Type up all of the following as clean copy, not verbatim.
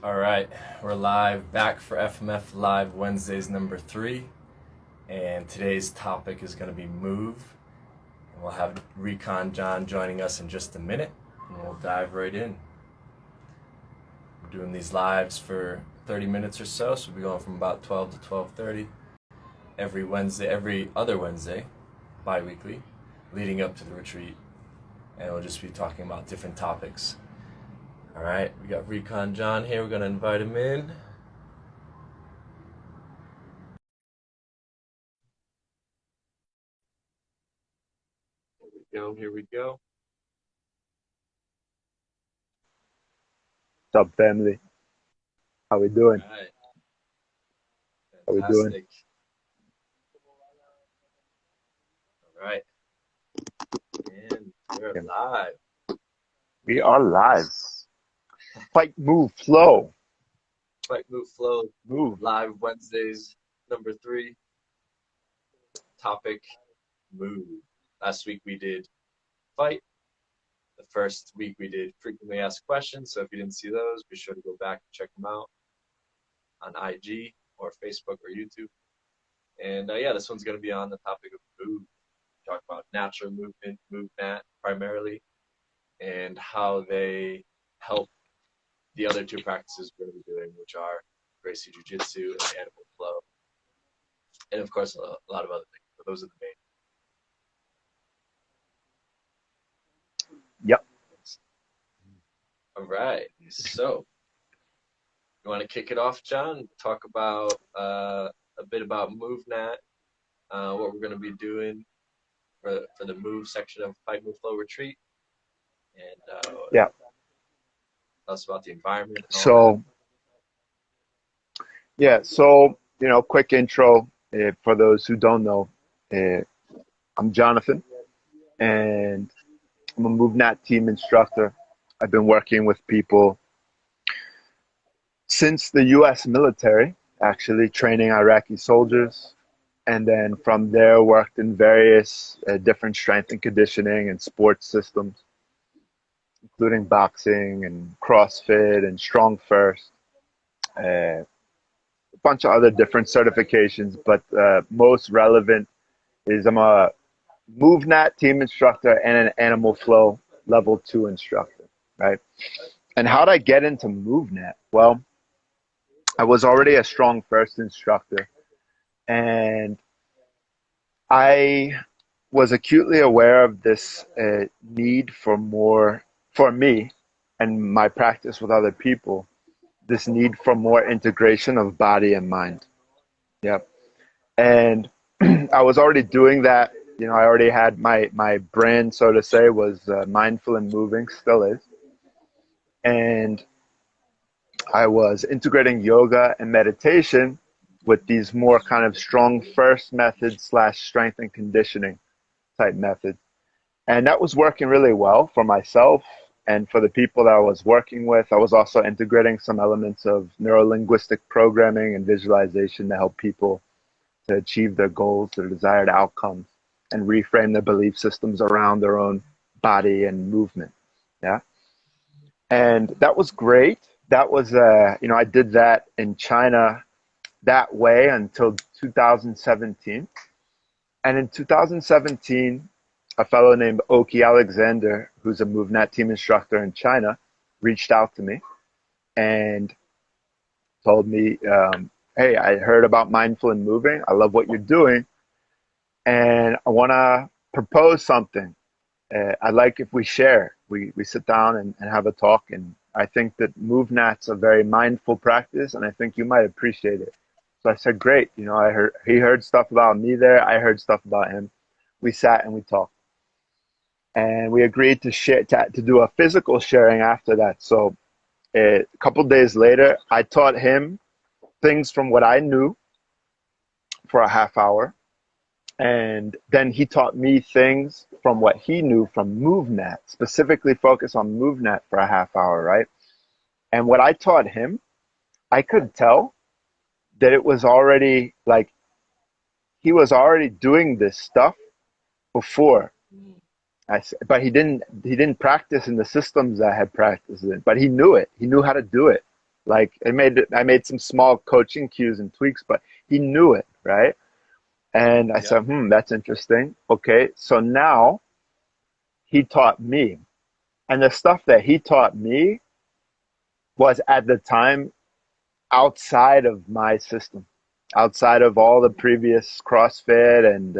All right, we're live back for FMF Live Wednesdays number 3, and today's topic is going to be move. And we'll have Recon John joining us in just a minute, and we'll dive right in. We're doing these lives for 30 minutes or so we'll be going from about 12 to 12:30 every other Wednesday, bi-weekly, leading up to the retreat, and we'll just be talking about different topics. All right, we got Recon John here. We're going to invite him in. Here we go. What's up, family? How we doing? All right. How we doing? Fantastic. All right. And we're live. We are live. Fight, move, flow. Fight, move, flow. Move. Live Wednesdays, number 3. Topic, move. Last week we did fight. The first week we did frequently asked questions. So if you didn't see those, be sure to go back and check them out on IG or Facebook or YouTube. And yeah, this one's going to be on the topic of move. Talk about natural movement, MovNat primarily, and how they help the other 2 practices we're going to be doing, which are Gracie Jiu Jitsu and animal flow. And of course, a lot of other things, but those are the main. Yep. All right. So, you want to kick it off, John? Talk about a bit about MovNat, what we're going to be doing for the move section of Fight Move Flow Retreat, and Yeah. tell us about the environment. So, quick intro for those who don't know. I'm Jonathan, and I'm a MovNat team instructor. I've been working with people since the U.S. military, actually training Iraqi soldiers. And then from there, worked in various different strength and conditioning and sports systems, including boxing and CrossFit and Strong First, a bunch of other different certifications. But most relevant is I'm a MovNat team instructor and an Animal Flow Level 2 instructor, right? And how did I get into MovNat? Well, I was already a Strong First instructor, and I was acutely aware of this need for more, for me and my practice with other people, this need for more integration of body and mind. Yep. And I was already doing that. I already had my brand, so to say, was mindful and moving, still is. And I was integrating yoga and meditation with these more kind of strong first methods slash strength and conditioning type methods. And that was working really well for myself and for the people that I was working with. I was also integrating some elements of neuro-linguistic programming and visualization to help people to achieve their goals, their desired outcomes, and reframe their belief systems around their own body and movement. Yeah. And that was great. That was, I did that in China that way until 2017. And in 2017, a fellow named Oki Alexander, who's a MovNat team instructor in China, reached out to me and told me, hey, I heard about mindful and moving. I love what you're doing. And I want to propose something. I'd like if we share, we sit down and have a talk. And I think that MovNat's a very mindful practice, and I think you might appreciate it. So I said, great. He heard stuff about me there. I heard stuff about him. We sat and we talked. And we agreed to share to do a physical sharing after that. So a couple days later, I taught him things from what I knew for a half hour, and then he taught me things from what he knew from MovNat, specifically focused on MovNat for a half hour, right? And what I taught him, I could tell that it was already like he was already doing this stuff before. But he didn't practice in the systems I had practiced in, but he knew it. He knew how to do it. Like I made some small coaching cues and tweaks, but he knew it, right? And I Yep. said, that's interesting. Okay, so now he taught me. And the stuff that he taught me was at the time outside of my system, outside of all the previous CrossFit and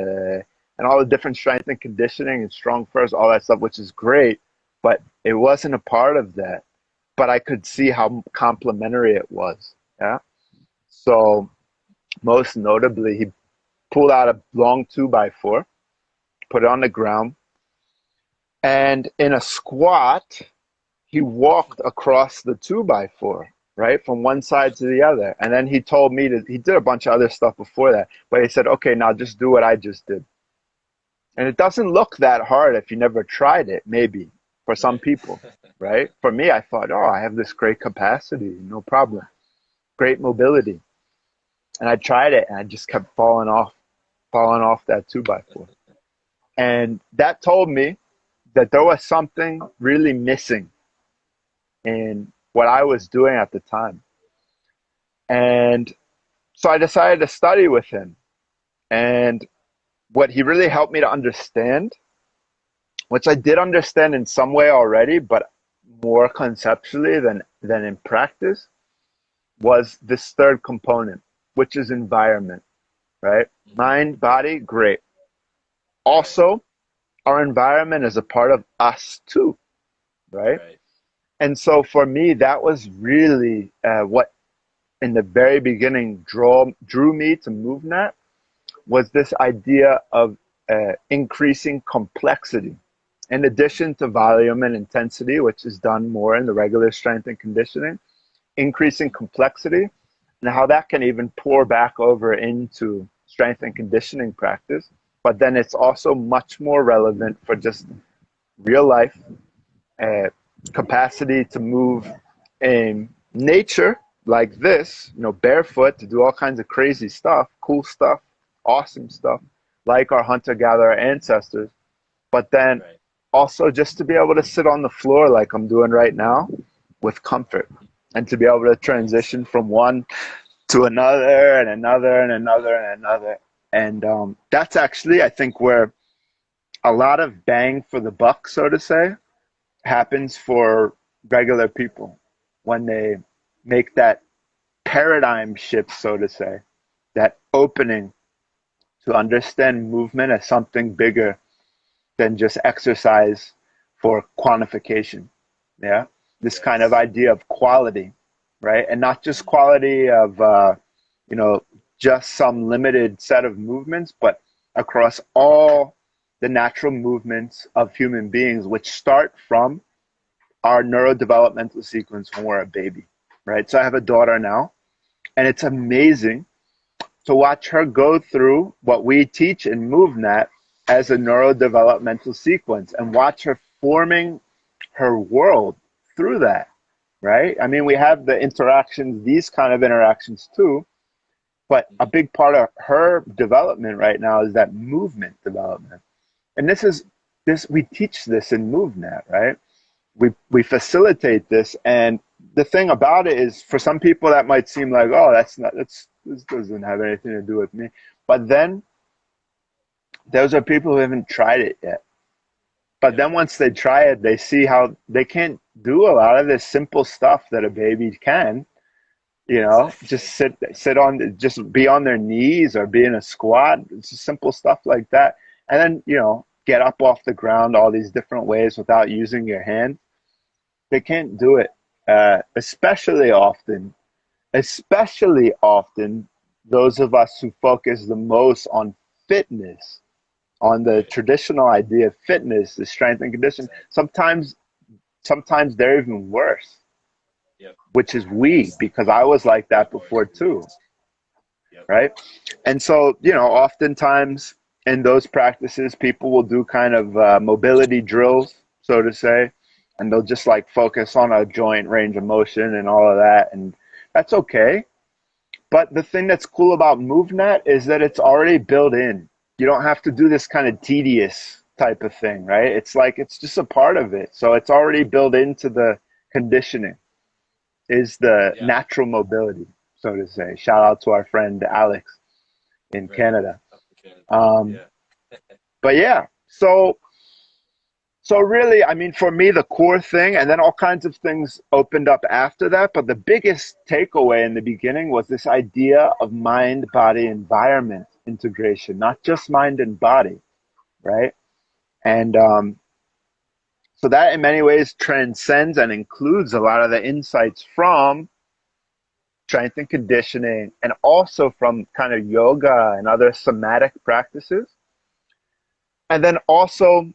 all the different strength and conditioning and strong first, all that stuff, which is great, but it wasn't a part of that. But I could see how complementary it was. Yeah. So most notably, he pulled out a long 2x4, put it on the ground, and in a squat, he walked across the 2x4, right, from one side to the other. And then he told me he did a bunch of other stuff before that, but he said, okay, now just do what I just did. And it doesn't look that hard if you never tried it, maybe, for some Right. people, right? For me, I thought, oh, I have this great capacity, no problem, great mobility. And I tried it and I just kept falling off that 2x4. And that told me that there was something really missing in what I was doing at the time. And so I decided to study with him. And what he really helped me to understand, which I did understand in some way already, but more conceptually than in practice, was this third component, which is environment, right? Mind, body, great. Right. Also, our environment is a part of us too, right? Right. And so for me, that was really what in the very beginning drew me to MovNat, was this idea of increasing complexity. In addition to volume and intensity, which is done more in the regular strength and conditioning, increasing complexity and how that can even pour back over into strength and conditioning practice. But then it's also much more relevant for just real life uh, capacity to move in nature like this, barefoot to do all kinds of crazy stuff, cool stuff, awesome stuff, like our hunter-gatherer ancestors. But then Right. also just to be able to sit on the floor like I'm doing right now with comfort, and to be able to Nice. transition from one to another and another and another and another. And that's actually, I think, where a lot of bang for the buck, so to say, happens for regular people when they make that paradigm shift, so to say, that opening to understand movement as something bigger than just exercise for quantification. Yeah. This kind of Yes. idea of quality, right? And not just quality of, you know, just some limited set of movements, but across all the natural movements of human beings, which start from our neurodevelopmental sequence when we're a baby, right? So I have a daughter now, and it's amazing to watch her go through what we teach in MovNat as a neurodevelopmental sequence and watch her forming her world through that, right? I mean, we have the interactions, these kind of interactions too, but a big part of her development right now is that movement development. And this we teach this in MovNat, right? We facilitate this, and the thing about it is, for some people that might seem like, oh, this doesn't have anything to do with me, but then those are people who haven't tried it yet. But Yep. then once they try it, they see how they can't do a lot of this simple stuff that a baby can. Just Exactly. just be on their knees or be in a squat. It's just simple stuff like that, and then get up off the ground all these different ways without using your hand. They can't do it, especially often, those of us who focus the most on fitness, on the Right. traditional idea of fitness, the strength and condition. Exactly. Sometimes they're even worse, Yep. which is we, It's because I was like way that more before too, experienced. Yep. right? And so, oftentimes in those practices, people will do kind of mobility drills, so to say, and they'll just like focus on a joint range of motion and all of that. And that's okay. But the thing that's cool about MoveNet is that it's already built in. You don't have to do this kind of tedious type of thing, right? It's like it's just a part of it. So it's already built into the conditioning. is the Yeah. natural mobility, so to say. Shout out to our friend Alex in Right. Canada. Up in Canada. Um, Yeah. but yeah, so really, I mean, for me, the core thing, and then all kinds of things opened up after that. But the biggest takeaway in the beginning was this idea of mind, body, environment integration, not just mind and body, right? And so that in many ways transcends and includes a lot of the insights from strength and conditioning and also from kind of yoga and other somatic practices. And then also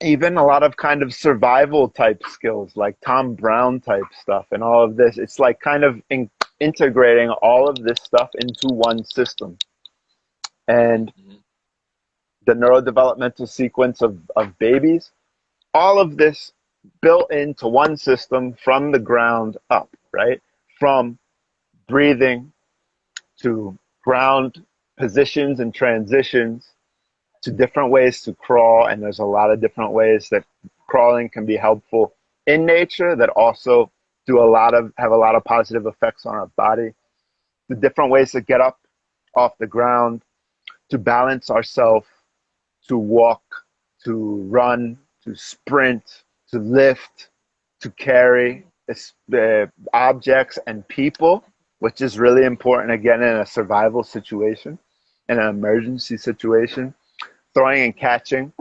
even a lot of kind of survival type skills like Tom Brown type stuff and all of this. It's like kind of integrating all of this stuff into one system. And Hmm. the neurodevelopmental sequence of babies, all of this built into one system from the ground up, right? From breathing to ground positions and transitions to different ways to crawl. And there's a lot of different ways that crawling can be helpful in nature that also have a lot of positive effects on our body. The different ways to get up off the ground, to balance ourselves, to walk, to run, to sprint, to lift, to carry objects and people, which is really important again in a survival situation, in an emergency situation, throwing and catching,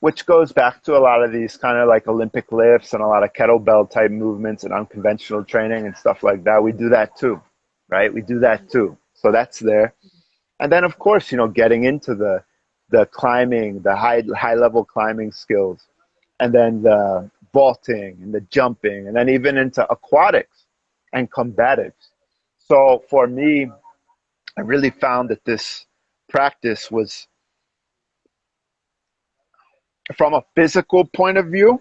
which goes back to a lot of these kind of like Olympic lifts and a lot of kettlebell type movements and unconventional training and stuff like that. We do that too, right? We do that too. So that's there. And then of course, getting into the climbing, the high level climbing skills, and then the vaulting and the jumping, and then even into aquatics and combatives. So for me, I really found that this practice was, from a physical point of view,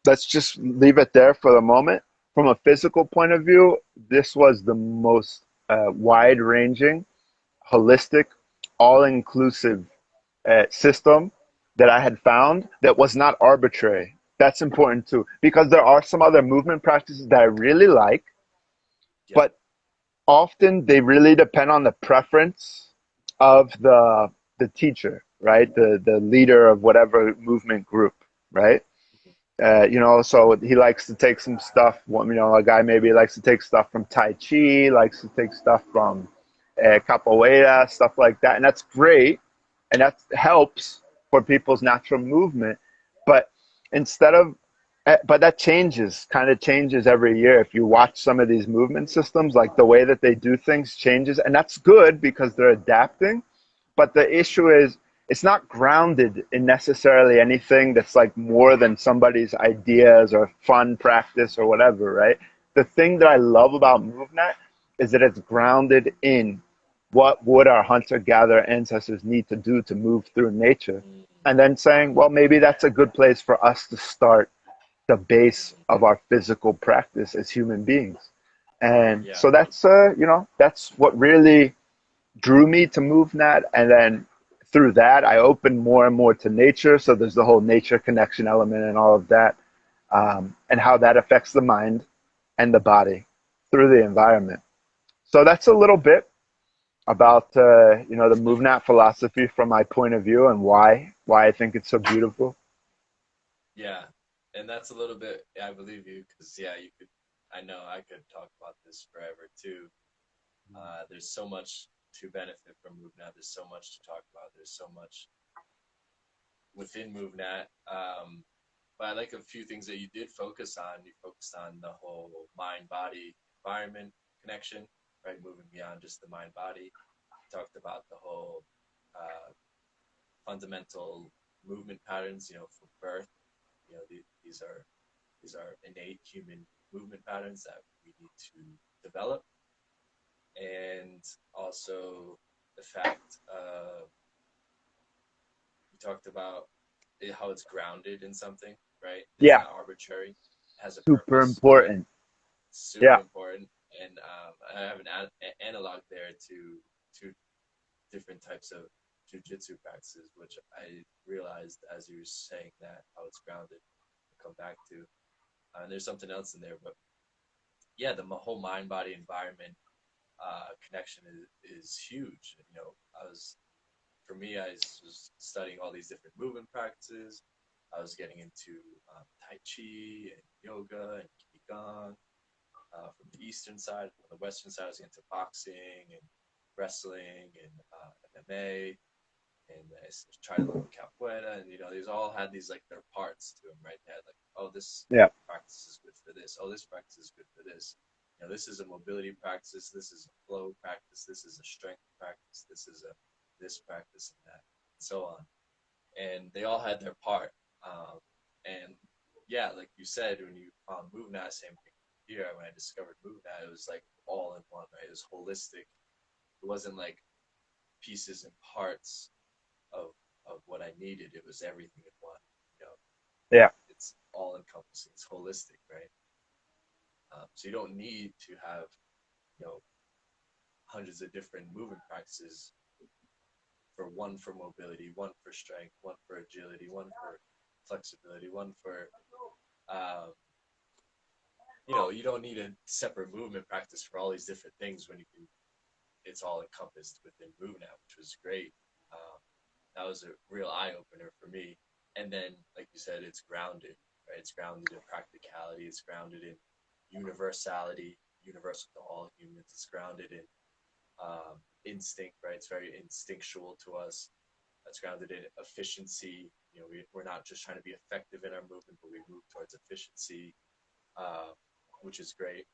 let's just leave it there for the moment. From a physical point of view, this was the most wide ranging, holistic, all inclusive system that I had found that was not arbitrary. That's important too, because there are some other movement practices that I really like, Yep. but often they really depend on the preference of the teacher, right? The leader of whatever movement group, right? So he likes to take some stuff. A guy maybe likes to take stuff from Tai Chi, likes to take stuff from capoeira, stuff like that, and that's great, and that helps for people's natural movement. But instead of, but that kind of changes every year. If you watch some of these movement systems, like the way that they do things changes, and that's good because they're adapting. But the issue is, it's not grounded in necessarily anything that's like more than somebody's ideas or fun practice or whatever, right? The thing that I love about MovNat is that it's grounded in what would our hunter-gatherer ancestors need to do to move through nature. Hmm. And then saying, well, maybe that's a good place for us to start the base of our physical practice as human beings. And Yeah. so that's what really drew me to MovNat, and then through that, I opened more and more to nature. So there's the whole nature connection element and all of that, and how that affects the mind and the body through the environment. So that's a little bit about the MovNat philosophy from my point of view and why I think it's so beautiful. Yeah. And that's a little bit, I believe you, because yeah, I know I could talk about this forever too. There's so much to benefit from MoveNet. There's so much to talk about. There's so much within MoveNet. But I like a few things that you did focus on. You focused on the whole mind body environment connection, right? Moving beyond just the mind body. Talked about the whole uh, fundamental movement patterns, from birth. These are innate human movement patterns that we need to develop, and also the fact we talked about how it's grounded in something, right? It's Yeah, not arbitrary. It has a super purpose, right? important. Super Yeah, important. And I have an analog there to two different types of jujitsu practices, which I realized as you were saying that how it's grounded. I'll come back to. And there's something else in there, but yeah, the whole mind body environment connection is huge. You know, for me, was studying all these different movement practices. I was getting into Tai Chi and yoga and Qigong from the eastern side. On the western side, I was into boxing and wrestling and MMA, and I tried a little capoeira, and you know, these all had these like their parts to them, right? They had like, oh, this Yeah. practice is good for this. Oh, this practice is good for this. You know, this is a mobility practice. This is a flow practice. This is a strength practice. This is a this practice and that, and so on. And they all had their part. And yeah, like you said, when you found Movenet, same thing here. When I discovered Movenet, it was like all in one, right? It was holistic. It wasn't like pieces and parts of what I needed. It was everything in one. You know, Yeah. it's all encompassing. It's holistic, right? So you don't need to have, you know, hundreds of different movement practices for mobility, one for strength, one for agility, one for flexibility, one for um, you know, you don't need a separate movement practice for all these different things when you can. It's all encompassed within MovNat, which was great. That was a real eye opener for me. And then, like you said, it's grounded, right? It's grounded in practicality. It's grounded in universality, universal to all humans. It's grounded in instinct, right? It's very instinctual to us. It's grounded in efficiency. You know, we're not just trying to be effective in our movement, but we move towards efficiency, uh, which is great.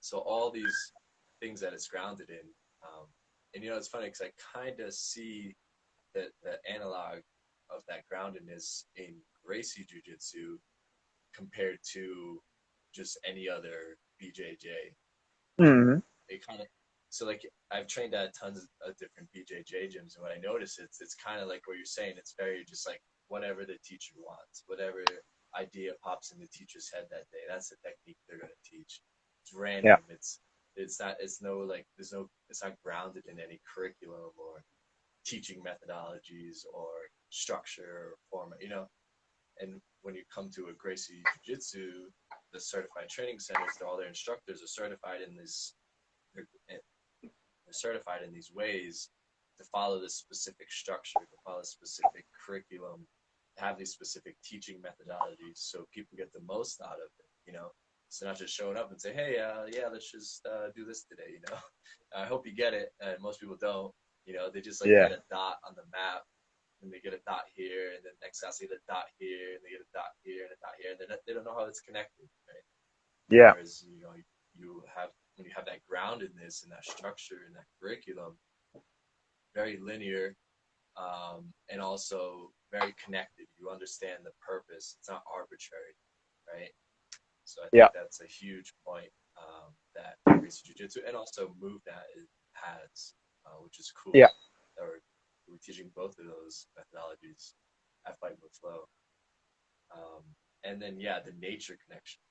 So all these things that it's grounded in, and you know, it's funny because I kind of see the analog of that groundedness in Gracie Jiu Jitsu compared to just any other BJJ. Hmm. It kind of so like I've trained at tons of different BJJ gyms, and what I notice it's kind of like what you're saying. It's very just like whatever the teacher wants, whatever idea pops in the teacher's head that day. That's the technique they're going to teach. It's Yeah. random. It's not. It's no like. There's no. It's not grounded in any curriculum or teaching methodologies or structure or format. You know. And when you come to a Gracie Jiu Jitsu, the certified training centers, all their instructors are certified in this. They're, they're certified in these ways to follow this specific structure, to follow a specific curriculum, to have these specific teaching methodologies so people get the most out of it, you know? So not just showing up and say, hey, yeah, let's just do this today, you know? I hope you get it. And most people don't, you know, they just like Yeah. get a dot on the map and they get a dot here and then next class they get a dot here and they get a dot here and a dot here and they don't know how it's connected, right? Yeah. Whereas, you know, you have when you have that groundedness and that structure and that curriculum, very linear, and also very connected. You understand the purpose. It's not arbitrary, right? So I Yeah. think that's a huge point that Gracie Jiu Jitsu and also MoveNat has, which is cool. Yeah. That we're teaching both of those methodologies at Fight Move Flow. Um, and then, yeah, the nature connection.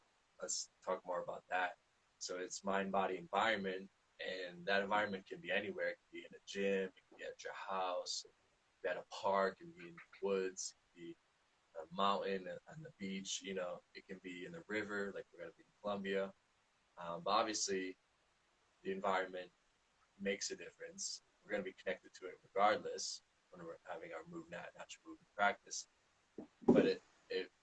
Let's talk more about that. So it's mind, body, environment, and that environment can be anywhere. It can be in a gym, it can be at your house, it can be at a park, it can be in the woods, it can be a mountain, on the beach. You know, it can be in the river, like we're gonna be in Colombia. But obviously, the environment makes a difference. We're gonna be connected to it regardless when we're having our MoveNat natural movement practice. But it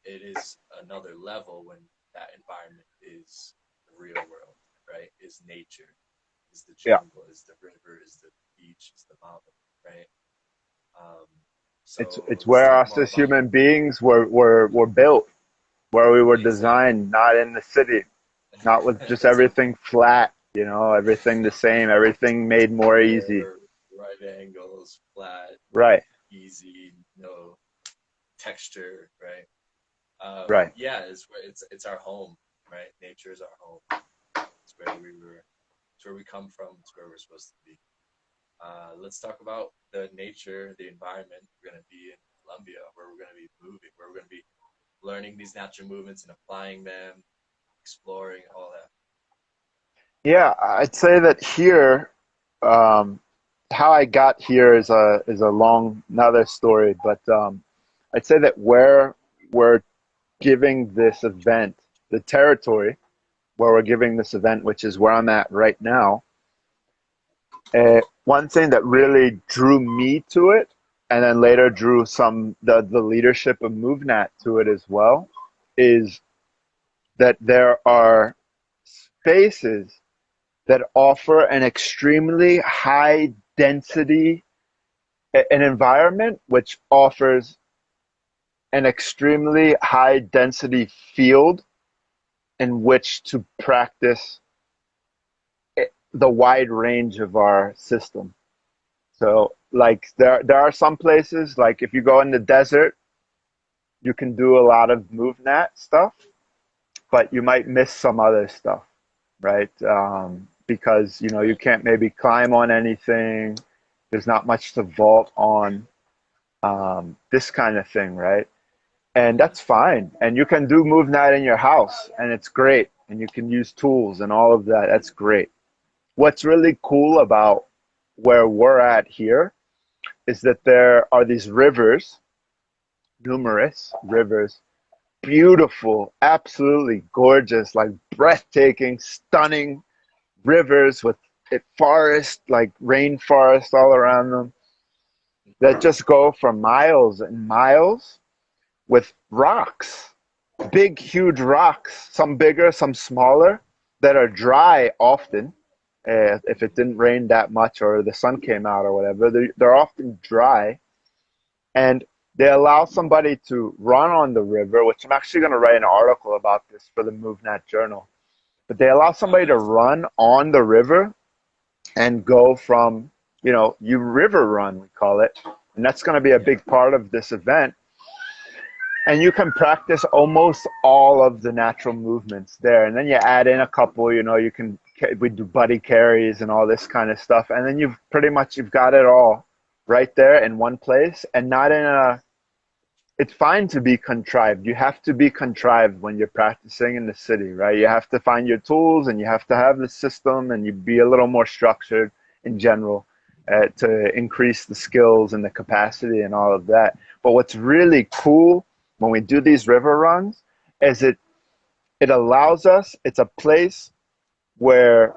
is another level when that environment is the real world, right? Is nature, is the Yeah. jungle, is the river, is the beach, is the mountain, right? Um, It's so let's where talk us more as about human beings were built, where we were exactly. designed, not in the city, not with just Exactly. everything flat, you know, everything the same, everything made more easy. Square, right angles, flat, Right. easy, no texture, right? Right. Yeah, it's our home, right? Nature is our home. It's where we were. It's where we come from. It's where we're supposed to be. Let's talk about the nature, the environment we're going to be in Colombia, where we're going to be moving, where we're going to be learning these natural movements and applying them, exploring all that. Yeah, I'd say that here, um, how I got here is a long another story, but I'd say that where we're giving this event the territory where we're giving this event, which is where I'm at right now, one thing that really drew me to it, and then later drew the leadership of MovNat to it as well, is that there are spaces that offer an extremely high density, an environment which offers an extremely high density field in which to practice the wide range of our system. So like there are some places, like if you go in the desert, you can do a lot of MovNat stuff, but you might miss some other stuff, right? Because you can't maybe climb on anything. There's not much to vault on, this kind of thing, right? And that's fine. And you can do MovNat in your house, and it's great. And you can use tools and all of that. That's great. What's really cool about where we're at here is that there are these rivers, numerous rivers, beautiful, absolutely gorgeous, like breathtaking, stunning rivers with forest, like rainforest all around them, that just go for miles and miles with rocks, big, huge rocks, some bigger, some smaller, that are dry often. If it didn't rain that much or the sun came out or whatever, they're often dry. And they allow somebody to run on the river, which I'm actually going to write an article about this for the MovNat Journal. But they allow somebody to run on the river and go from, you river run, we call it. And that's going to be a big part of this event. And you can practice almost all of the natural movements there. And then you add in a couple, we do buddy carries and all this kind of stuff. And then you've got it all right there in one place, and not in it's fine to be contrived. You have to be contrived when you're practicing in the city, right? You have to find your tools, and you have to have the system, and you be a little more structured in general to increase the skills and the capacity and all of that. But what's really cool when we do these river runs is it allows us, it's a place where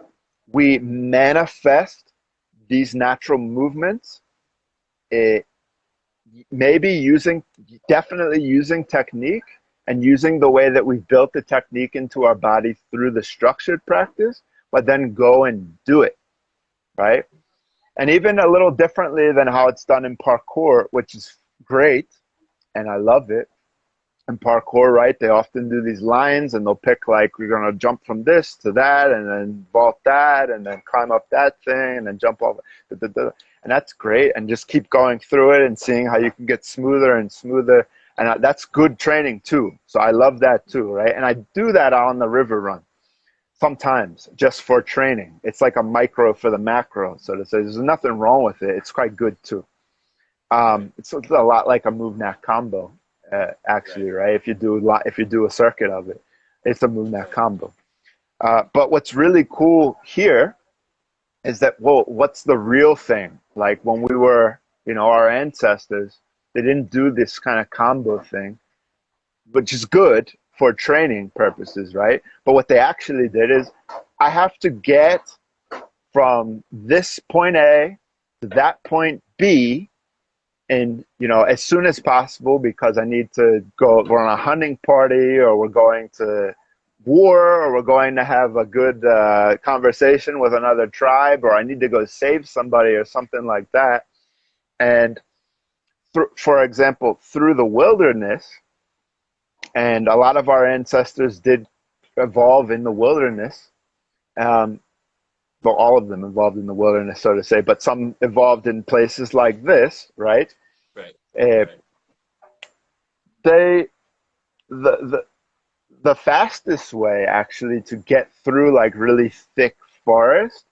we manifest these natural movements, definitely using technique, and using the way that we've built the technique into our body through the structured practice, but then go and do it, right? And even a little differently than how it's done in parkour, which is great, and I love it. In parkour, right, they often do these lines, and they'll pick, like, we're going to jump from this to that, and then vault that, and then climb up that thing, and then jump off. And that's great, and just keep going through it and seeing how you can get smoother and smoother. And that's good training too. So I love that too, right? And I do that on the river run sometimes just for training. It's like a micro for the macro, so to say. There's nothing wrong with it. It's quite good too. It's a lot like a MovNat combo, actually, right? If you do a circuit of it, it's a MovNat combo. But what's really cool here is that, well, what's the real thing? Like when we were, our ancestors, they didn't do this kind of combo thing, which is good for training purposes, right? But what they actually did is, I have to get from this point A to that point B, and as soon as possible, because I need to go. We're on a hunting party, or we're going to war, or we're going to have a good conversation with another tribe, or I need to go save somebody or something like that. And for example, through the wilderness, and a lot of our ancestors did evolve in the wilderness. Well, all of them evolved in the wilderness, so to say, but some evolved in places like this, right? Right. Right. The fastest way actually to get through like really thick forest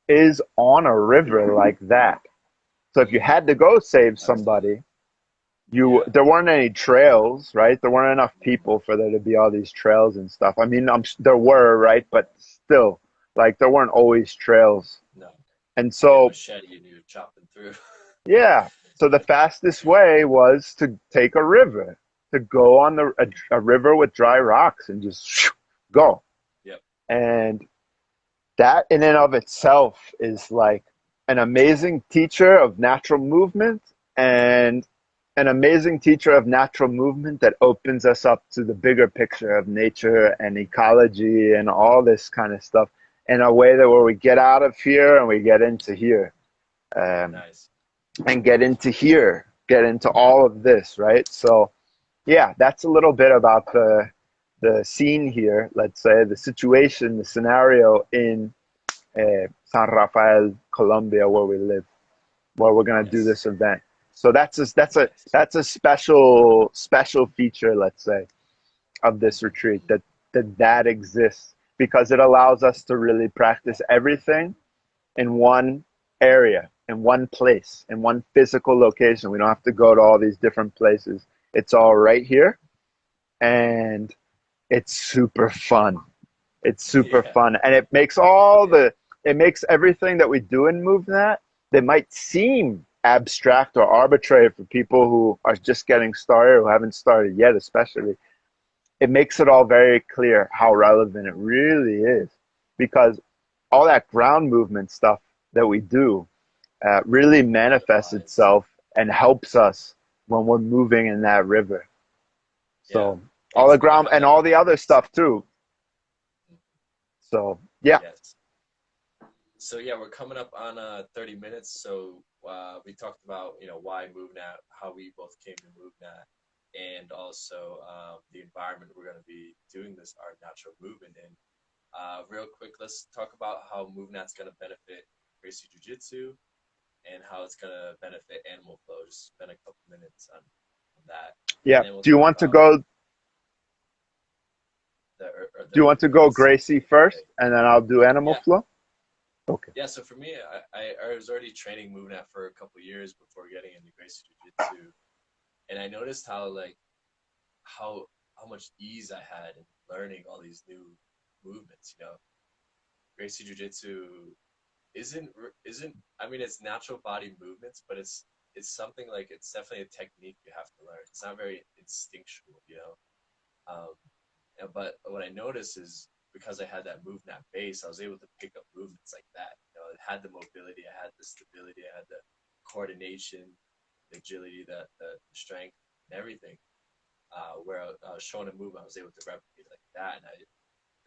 is on a river like that. So if you had to go save somebody, there weren't any trails, right? There weren't enough people for there to be all these trails and stuff. I mean, there were, right? But still, like, there weren't always trails. No. And so, machete and you're chopping through. yeah. So the fastest way was to take a river, to go on a river with dry rocks and just go. Yep. And that in and of itself is like an amazing teacher of natural movement, and an amazing teacher of natural movement that opens us up to the bigger picture of nature and ecology and all this kind of stuff in a way that where we get out of here and we get into here, um, Nice. and get into here, get into all of this, right? So yeah, that's a little bit about the scene here, let's say, the situation, the scenario in San Rafael, Colombia, where we live, where we're gonna do Yes. this event. So Nice. that's a special feature, let's say, of this retreat, Mhm. that exists because it allows us to really practice everything in one area, in one place, in one physical location. We don't have to go to all these different places. It's all right here, and it's super fun. It's super Yeah. fun, and it makes all Yeah. the it makes everything that we do in MovNat that might seem abstract or arbitrary for people who are just getting started or haven't started yet, especially. It makes it all very clear how relevant it really is, because all that ground movement stuff that we do really manifests Applies. itself and helps us when we're moving in that river. Yeah. So And all it's the gonna ground have and that all the other relevance. stuff too. So yeah, Yes. So yeah, we're coming up on 30 minutes. So we talked about why MoveNat, how we both came to MoveNat, and also the environment we're going to be doing this art natural movement in. Real quick, let's talk about how MoveNat's going to benefit Gracie Jiu Jitsu and how it's going to benefit Animal Flow. Just spend a couple minutes on that, and yeah. then we'll Do you talk want to about go? the or Do you want to go the scenes Gracie of the first, day. and then I'll do Animal Yeah, Flow? Okay. yeah. So for me, I was already training MoveNat for a couple years before getting into Gracie Jiu Jitsu, and I noticed how how much ease I had in learning all these new movements. Gracie Jiu Jitsu isn't I mean it's natural body movements, but it's something like it's definitely a technique you have to learn. It's not very instinctual. Um, but what I noticed is because I had that MoveNat base, I was able to pick up movements like that. It had the mobility, I had the stability, I had the coordination, the agility, the strength, and everything. Where I was showing a move, I was able to replicate like that, and I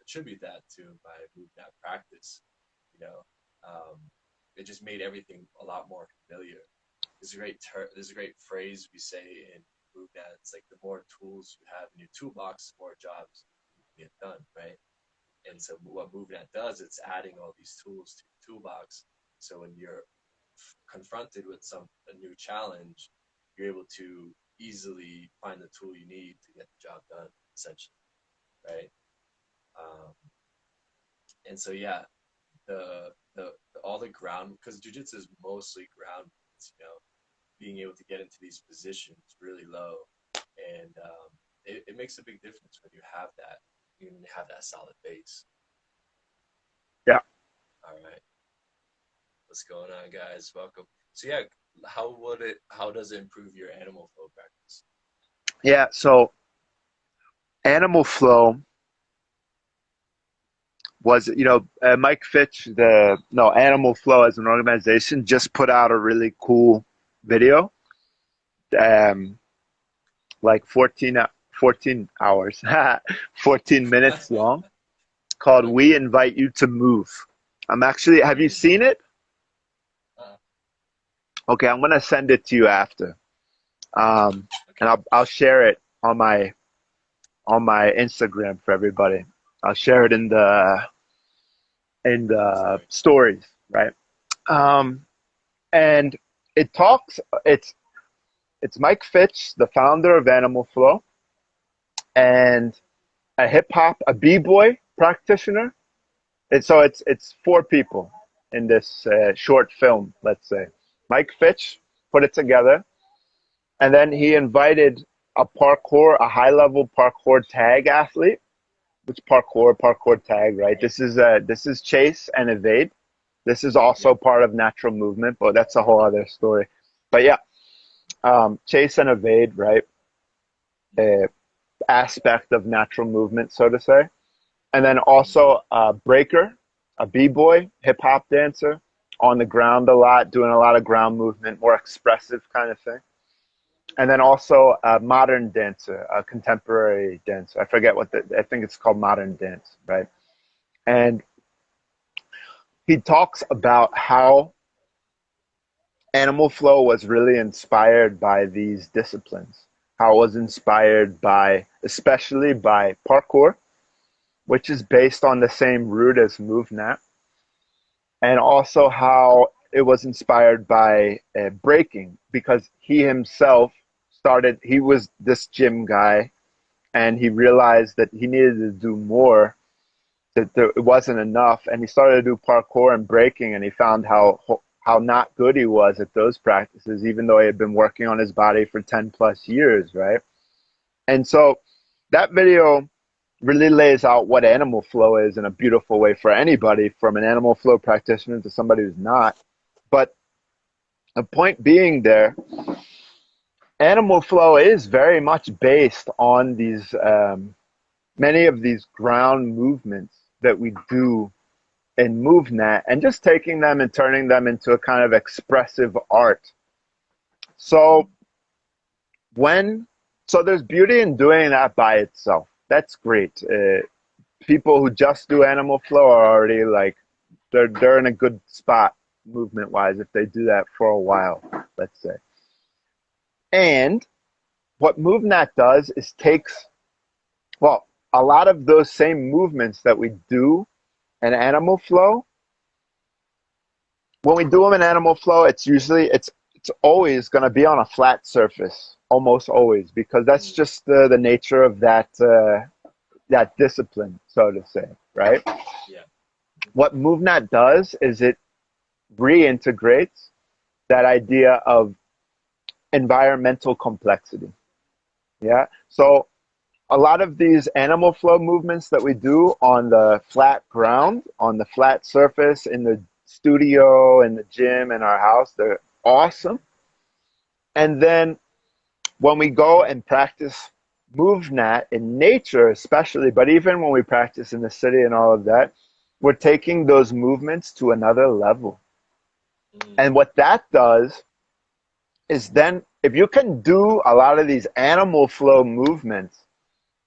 attribute that to my MoveNat practice. You know, um, it just made everything a lot more familiar. There's a great phrase we say in MoveNat. It's like the more tools you have in your toolbox, the more jobs you get done, right? And so what MoveNet does, it's adding all these tools to your toolbox. So when you're confronted with a new challenge, you're able to easily find the tool you need to get the job done, essentially, right? Um, and so yeah, the all the ground because jujitsu is mostly ground, being able to get into these positions really low, and it makes a big difference when you have that solid base. Yeah. All right, what's going on, guys? Welcome. So yeah, how does it improve your animal flow practice? Yeah. So Animal Flow was, Mike Fitch, the no Animal Flow as an organization just put out a really cool video, um, like 14 hours, 14 minutes long, called Okay. "We Invite You to Move." Have you seen it? Uh, Okay, I'm gonna send it to you after, and okay. I'll share it on my Instagram for everybody. I'll share it in the Sorry. stories, right? Um, and it talks. It's Mike Fitch, the founder of Animal Flow, and a b-boy practitioner. And so it's four people in this short film, let's say. Mike Fitch put it together, and then he invited a high level parkour tag athlete. Which parkour tag, right? Right. This is chase and evade. This is also Yep. part of natural movement, but that's a whole other story. But yeah, chase and evade, right? Mhm. Aspect of natural movement, so to say. And then also a breaker, a b-boy, hip-hop dancer, on the ground a lot, doing a lot of ground movement, more expressive kind of thing. And then also a modern dancer, a contemporary dancer. I forget I think it's called modern dance, right? And he talks about how animal flow was really inspired by these disciplines, how it was inspired by, especially by parkour, which is based on the same root as MovNat, and also how it was inspired by breaking, because he himself he was this gym guy, and he realized that he needed to do more, that it wasn't enough, and he started to do parkour and breaking, and he found how not good he was at those practices, even though he had been working on his body for 10 plus years, right? And so that video really lays out what animal flow is in a beautiful way for anybody, from an animal flow practitioner to somebody who's not. But the point being there, animal flow is very much based on these many of these ground movements that we do in MovNat, and just taking them and turning them into a kind of expressive art. So there's beauty in doing that by itself. That's great. People who just do animal flow are already like, they're in a good spot movement wise if they do that for a while, let's say. And what MovNat does is takes, well, a lot of those same movements that we do in animal flow. When we do them in animal flow, it's always going to be on a flat surface, almost always, because that's just the nature of that discipline, so to say, right? Yeah. What MovNat does is it reintegrates that idea of environmental complexity. Yeah. So a lot of these animal flow movements that we do on the flat ground, on the flat surface, in the studio, in the gym, in our house, they're awesome. And then when we go and practice MovNat in nature, especially, but even when we practice in the city and all of that, we're taking those movements to another level. And what that does is, then if you can do a lot of these animal flow movements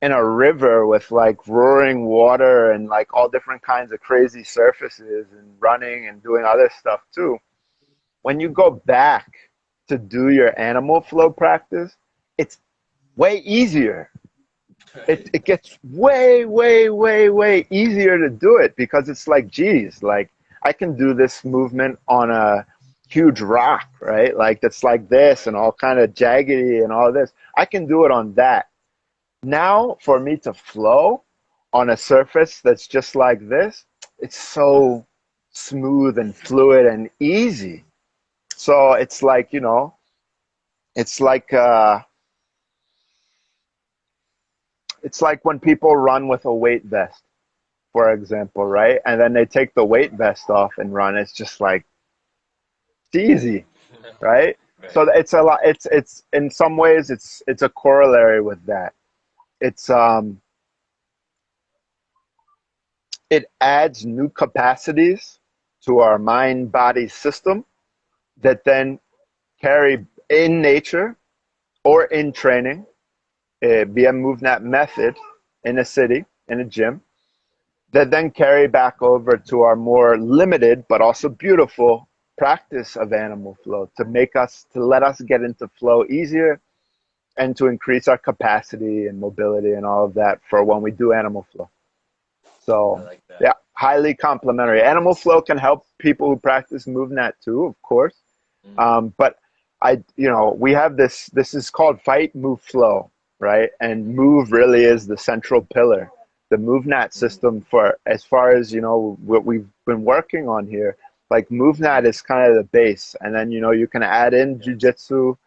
in a river with like roaring water and like all different kinds of crazy surfaces and running and doing other stuff too, when you go back to do your animal flow practice, it's way easier. It gets way, way, way, way easier to do it, because it's like, geez, like I can do this movement on a huge rock, right? Like that's like this and all kind of jaggedy and all this. I can do it on that. Now for me to flow on a surface that's just like this, it's so smooth and fluid and easy. So it's like, it's like when people run with a weight vest, for example, right? And then they take the weight vest off and run. It's just like, it's easy, right? So it's a lot. It's in some ways it's a corollary with that. It adds new capacities to our mind body system that then carry in nature or in training via MovNat method in a city, in a gym, that then carry back over to our more limited but also beautiful practice of animal flow, to let us get into flow easier, and to increase our capacity and mobility and all of that for when we do animal flow. So I like that. yeah, highly complementary. Animal flow can help people who practice MovNat too, of course. But we have this is called fight, move, flow, right? And move really is the central pillar. The MovNat system, for as far as what we've been working on here, like MovNat is kind of the base, and then you can add in Jiu Jitsu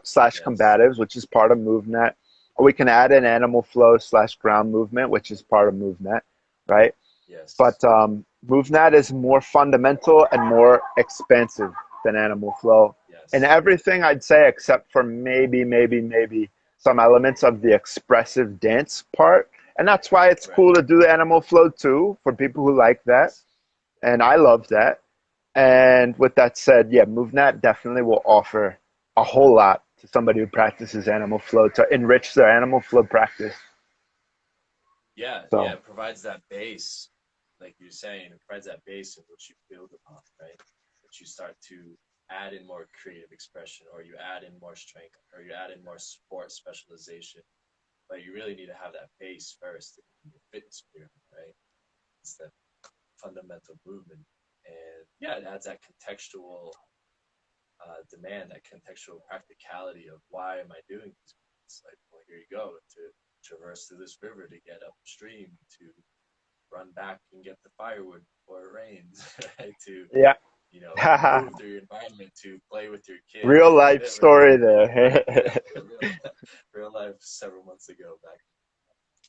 slash combatives, which is part of MovNat, or we can add in animal flow slash ground movement, which is part of MovNat, right? Yes. But MovNat is more fundamental and more expansive than animal flow. Yes. And everything, I'd say, except for maybe some elements of the expressive dance part, And that's why it's Right. cool to do the animal flow too for people who like that. Yes. And I love that. And with that said, yeah, MovNat definitely will offer a whole lot to somebody who practices animal flow to enrich their animal flow practice. Yeah, yeah, So, it provides that base, like you're saying, it provides that base in which you build upon, right? That you start to add in more creative expression, or you add in more strength, or you add in more sport specialization. But you really need to have that base first in your fitness pyramid, right? It's that fundamental movement. And yeah, it adds that contextual demand, that contextual practicality of why am I doing these movements? Like, well, here you go to traverse through this river to get upstream, to run back and get the firewood before it rains, right? To, yeah. move through your environment, to play with your kid, Real right? life story there. Yeah, real life several months ago back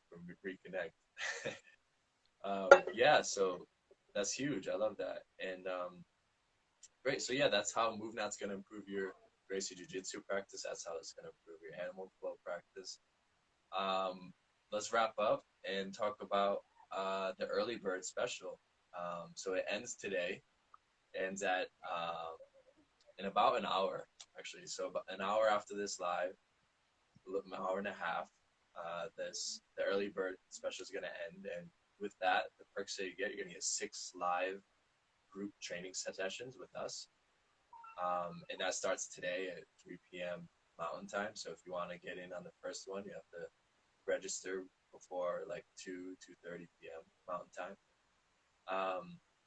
from Reconnect. Yeah, so that's huge. I love that. And great. So yeah, that's how MoveNet's going to improve your Gracie Jiu Jitsu practice. That's how it's going to improve your animal flow practice. Um, let's wrap up and talk about the early bird special. So it ends today. Ends at in about an hour, actually. So about an hour after this live, an hour and a half. The early bird special is going to end, and with that, the perks that you're going to get 6 live group training sessions with us. And that starts today at 3 p.m. Mountain Time. So if you want to get in on the first one, you have to register before like 2:30 p.m. Mountain Time.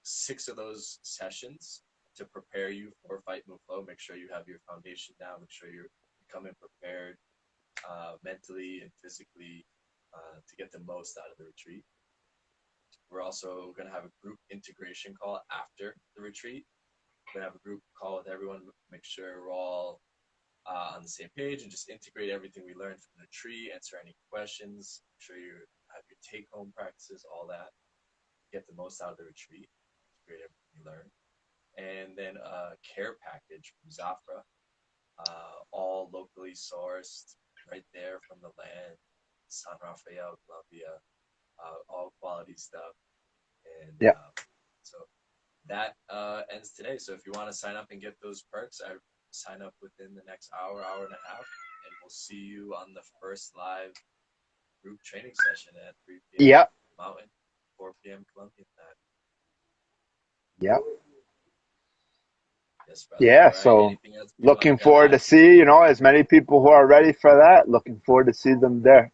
6 of those sessions to prepare you for Fight Move Flow. Make sure you have your foundation down. Make sure you're coming prepared mentally and physically to get the most out of the retreat. We're also going to have a group integration call after the retreat. We're going to have a group call with everyone, make sure we're all on the same page and just integrate everything we learned from the tree, answer any questions, make sure you have your take-home practices, all that. Get the most out of the retreat, integrate everything you learned. And then a care package from Zafra, all locally sourced, right there from the land, San Rafael, Colombia, all quality stuff. And Yeah. so that ends today. So if you want to sign up and get those perks, I sign up within the next hour, hour and a half, and we'll see you on the first live group training session at 3 p.m. Yep. Mountain, 4 p.m. Colombian time. Yep. Yes, brother. Yeah. All right. So Anything else you want looking to forward to add? see, as many people who are ready for that, looking forward to see them there.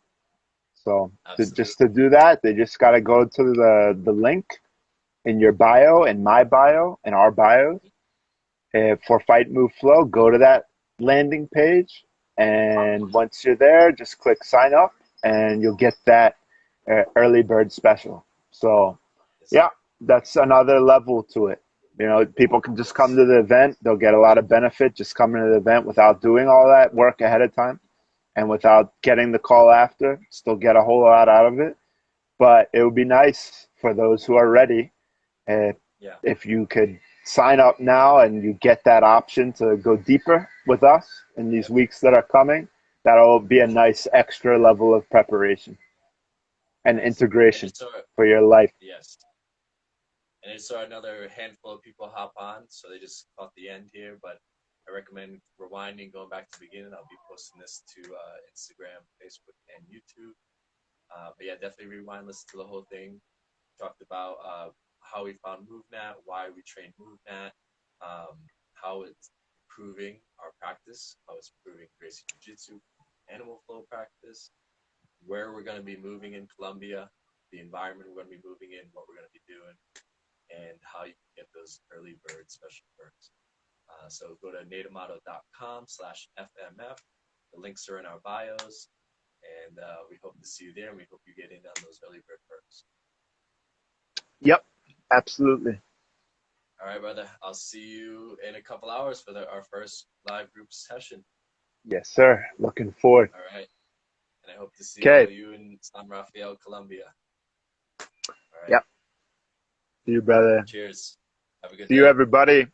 So just to Absolutely. do that, they just got to go to the link in your bio, in my bio, in our bios. For Fight Move Flow, go to that landing page, and once you're there, just click sign up, and you'll get that early bird special. So, Yes, yeah, sir. that's another level to it. People can just come Yes. to the event; they'll get a lot of benefit just coming to the event without doing all that work ahead of time, and without getting the call after. Still get a whole lot out of it, but it would be nice for those who are ready uh, Yeah. if you could sign up now and you get that option to go deeper with us in these Yep. weeks that are coming, that'll be a nice extra level of preparation and Yes. And integration it's our for your life. yes. And I saw another handful of people hop on, so they just caught the end here. But I recommend rewinding, going back to the beginning. I'll be posting this to Instagram, Facebook, and YouTube. But yeah, definitely rewind, listen to the whole thing. Talked about how we found MoveNat, why we train MoveNat, how it's improving our practice, how it's improving Gracie Jiu Jitsu, animal flow practice, where we're going to be moving in Colombia, the environment we're going to be moving in, what we're going to be doing, and how you can get those early bird special perks. So go to natomotto.com/FMF. The links are in our bios, and we hope to see you there, and we hope you get in on those early bird perks. Yep, absolutely. All right, brother. I'll see you in a couple hours for our first live group session. Yes, sir. Looking forward. All right. And I hope to see all Okay. of you in San Rafael, Colombia. All right. Yep. See you, brother. Cheers. Have a good See you, day. everybody.